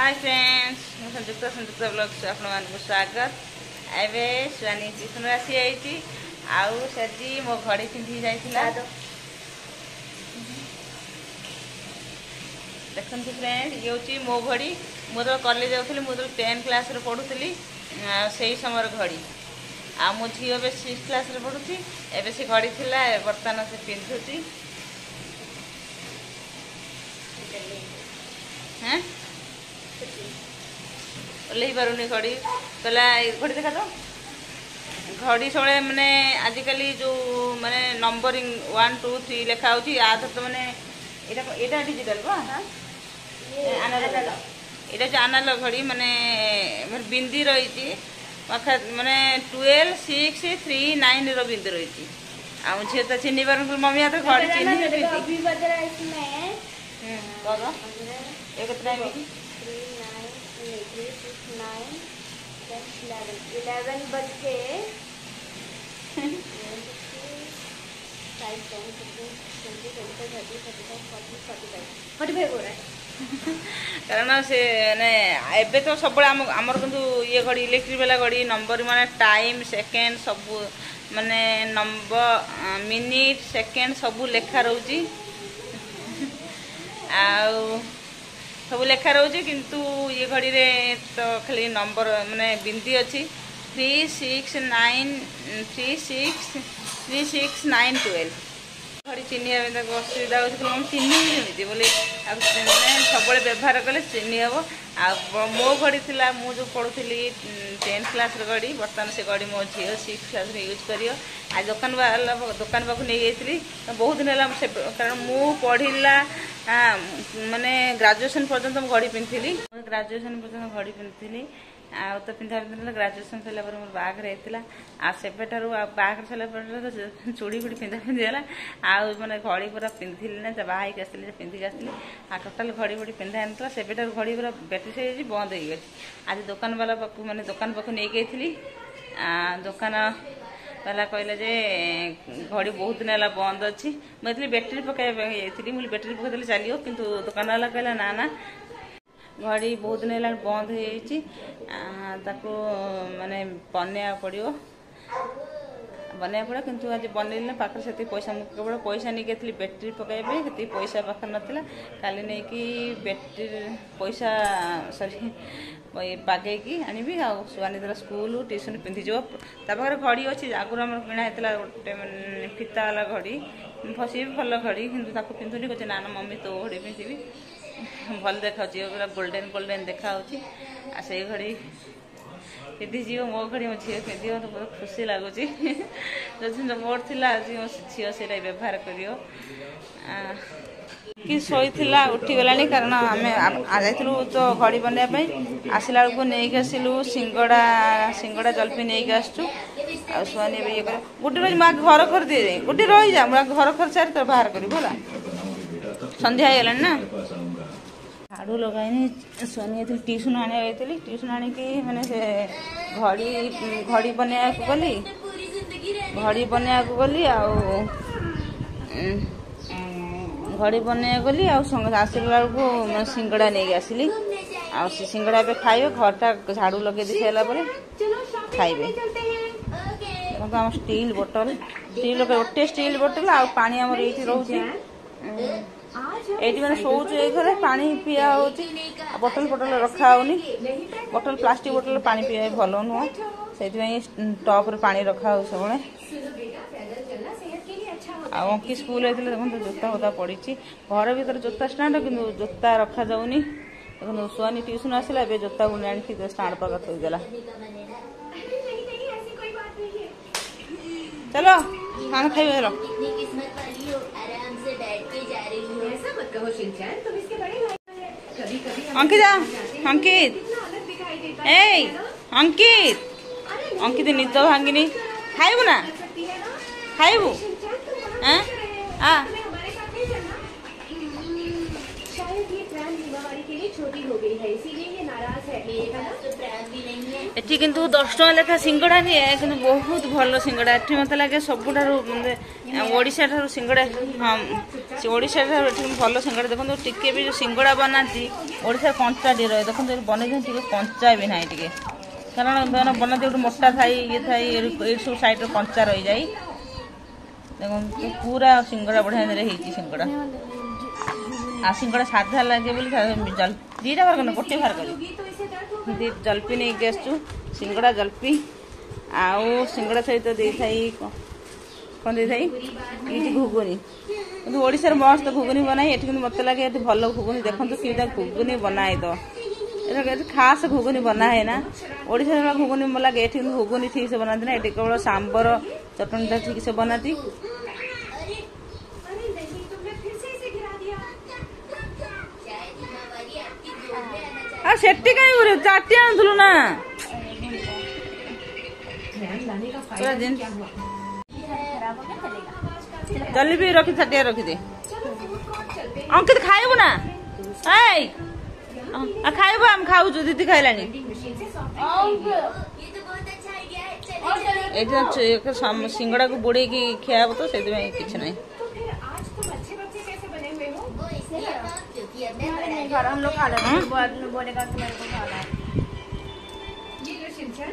Hi friends संयुक्त संयुक्त blog से आप स्वागत। एवं स्वानी ट्यूशन आसी आई आउ सजी मो घड़ी पिंधि जाइथिला देखु फ्रेंड ये हूँ मो घड़ी मुझे कॉलेज जाऊँगी मुझे 10th क्लास रे पढ़ुली से समय घड़ी आ मो झी ए 6th क्लास रे पढ़ुची एबे से घड़ी थिला बर्तमान से पिंधुची हैं ओल्लि पारुनी घड़ी कहला घड़ी देखा तो घड़ी सब मैंने आजिकल जो माने नंबरिंग 1 2 3 लिखा हो तो मैंने यहाँ डिजिटल यहाँ जो आनालग घड़ी माने बिंदी रही माने 12 6 3 9 बिंदी रही आ झी तो चिन्ह पार मम्मी हाथ घड़ी चिन्ह कारण से एबे तो सब आमर किंतु ये घड़ी इलेक्ट्रिक वाला घड़ी नंबर माने टाइम सेकेंड सब माने नंबर मिनिट सेकेंड सब लेखा रोची सब लेखा रोचे किंतु ये घड़ी रे तो खाली नंबर माने बिंदी अच्छी 3 6 9 3 6 3 6 9 12 घड़ी चिन्ह असुविधा हो चिन्ह बोले सब व्यवहार कले चिन्ह हम आ मो घड़ी थी मुझे पढ़ुली 10th क्लास घड़ी बर्तमान से घड़ी मो झी 6th क्लास यूज कर आज दुकान पाक नहीं जाइली बहुत दिन है कारण मु पढ़ला माने ग्रेजुएशन पर्यंत घड़ी पिंधि ग्रेजुएशन पर्यंत घड़ी पिंधि आ तो पिंधा पिंधा ग्रेजुएशन सरला मोर बाघर होता आ सेबेठार बाघर सरला चूड़ी फुड़ी पिंधा पिंधिगला आने घड़ी पूरा पिंधिली ना बाहर आसती पिंधिक आसती आ टोटाल घड़ी फड़ी पिंधा ना सेबेठार घड़ी पूरा बैटरी से बंद हो गई आज दुकान वाला पाक मैंने दुकान पाक नहीं गई दुकान वाला कहला जे घड़ी बहुत दिन है बंद अच्छी मुझे बैटेरी पकड़ मुझे बैटेरी पकड़ चलो कि दुकान वाला कहला ना ना घड़ी बहुत दिन है बंद हो माने बनया पड़ो किंतु आज बनैली पाखे से पैसा केवल पैसा नहीं गई बैटेरी पकड़े से पैसा पाखे नाला काली नहीं कि बैटेरी पैसा सरी बागेकी आनी आ सुआनी द्वारा स्कूल ट्यूशन पिंधिज तापाखे घड़ी अच्छी आगुरी आम किणा गोटे फिता वाला घड़ी सी भी भल घड़ी कि पिंधुनी कहे ना मम्मी तो घड़ी पिंधि भल देखा पूरा गोल्डेन गोल्डेन देखा से घड़ी पिंधिज मो घड़ी मो झील पिंध तो बहुत खुशी लगुच जो मोर थी आज मो झील से व्यवहार कर कि शोला उठीगला कारण आम जाइलु तो घड़ी बनवाई आसला बेलू नहीं आसलु सिंगड़ा जलपी नहीं आसचु आसुआनी ये कर गोटे रोज माँ घर कर दिए गोटे रही जा घर कर सारी तो बाहर कर संध्या हो गलानी ना झाड़ू लगाइनी सुनी ट्यूशन आने जाइली ट्यूशन आणिकी मैंने से घड़ी बनवा गली घड़ी बनवा गली घड़ी बनवा गली आसला बेलू सिंगड़ा नहीं आसली आ सिंगड़ा ए खाइबे घरटा झाड़ू लगे दी सारापर खाइबे आम स्टील बोतल गोटे स्टील बोतल आ पानी आमर ये रोचे ये मैंने शोच घरे पानी पिया हो बोतल बोतल रखा होनी बोतल प्लास्टिक बोतल पानी पिया भल नुह से टप रे पानी रखा हो सब अंकी स्कूल होते देखो जोता होता पड़ी घर भर जोता स्टाण्ड कि जोता रखा जाऊनी देखो सुआनी ट्यूशन आसला ए जोता को आनी स्टाण्ड पाक थोदेला चलो खाना खाइए चलो अंकित अंकित ए अंकित अंकित निद भांगिनी खाइबु ना खाइबु शायद ये प्लान दीपावली के लिए छोटी हो गई है, इसीलिए ये नाराज है ना? एटी किंतु 10 टका लेखा सिंगड़ा निए किंतु बहुत भल सिंगड़ा एटी मते लागे सबुठारु ओडिशा ठारु सिंगड़ा हाँ ओडिशा ठारु एटी भल सिंगड़ा देखो टिके भी सिंगड़ा बनाती ओडिशा कंचा टी रहे देखो बने टिके कंचा भी ना टिके कारण बनाती गोटे मोटा थाई ये थाई ये सब साइड कंचा रही जाए देखो पूरा सिंगड़ा बढ़िया सिंगड़ा आ सिंगड़ा साधा लगे बोली दीटा बार कर गोटे बार कर जलपी नहीं के आसु सिंगड़ा जलपी आउ सिंगड़ा सहित दे थाई कौन दे थाई ये घुगुनी किंतु ओडिशा रे मस्त घुगुनी बनाई एठी किंतु मते लागे एठी भलो घुगुनी देखंतु किदा घुगुनी बनाए तो एटा खास घुगुनी बना है ना ओडिशा रे घुगुनी म लागे एठी घुगुनी ठीक से बनाती ना एठी केवल सांबर चटनी ता ठीक से बनाती आ सेट्टी काई करे चाटी आनथुलु ना पूरा दिन जलेबी रखी छाटिया रखी दे अंकित खाइबु ना ए आ खाइबु हम खाऊ दीदी खाइलानी एटा सिंगड़ा को बुड़े की खियाब तो से किछ नहीं हम लोग खा लेते हैं बोलेगा तो मेरे को खाना है। ये जो शिनचैन